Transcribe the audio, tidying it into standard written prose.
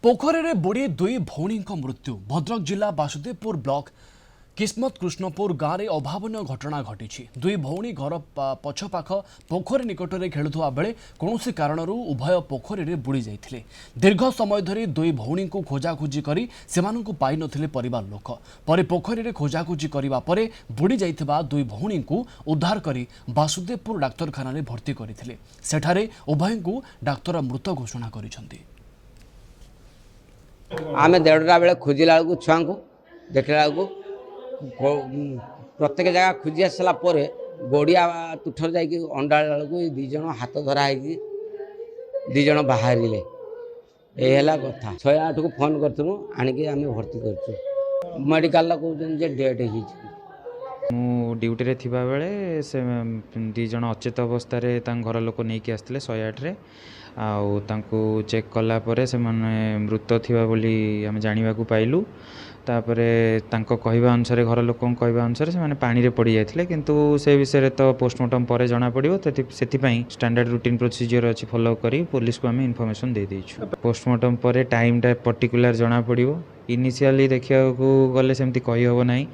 पोखरी में बुड़ी दुई भौणी मृत्यु भद्रक जिला बासुदेवपुर ब्लॉक किस्मत कृष्णपुर गाँव में अभावन घटना घटी दुई भौणी घर पछपाख पोखरी निकट में खेलुवा बेले कौन कारण उभय पोखरी में बुड़ी जाते दीर्घ समय धरी दुई भौणी को खोजाखोजी कर पाई नथिले परिवार लोक पर पोखरी में खोजाखोजी करने बुड़ी जाइथिबा दुई भौणी को उद्धार कर बासुदेवपुर डाक्तरखाना भर्ती करथिले सेठारे उभय को डाक्तर मृत घोषणा करिसेंती। आमे 1:30 बेले खोजिला बेलू छुआ को देखला प्रत्येक जगह खोजी आसला गोड़िया तुठर जा अंडा बेलू दी जन हाथ धरा है दी जन बाहर यही कथा 108 को फोन करूँ आणिकी आम भर्ती कर मेडिकल कहते डेट मु ड्यूटी रे थिबा बेले से दी जन अचेत अवस्था रे घर लोक नहीं आसते 108 रे आउ तांको चेक कला परे से माने मृत थिबा बोली हम जानिबा को पाइलु तापरे तांको कहवा अनुसार घर लोक कहवा अनुसार से माने पानी रे पड़ी जाइथिले किंतु से विषय तो पोस्टमार्टम परे जाना पड़िबो सेति पई स्टैंडर्ड रूटीन प्रोसीजर अछि फॉलो करी पुलिस को हम इन्फॉर्मेशन दे देछु पोस्टमार्टम परे टाइम टा पर्टिकुलर जाना पड़िबो इनिशियली देखिया को गले सेमती कहि होबो नाही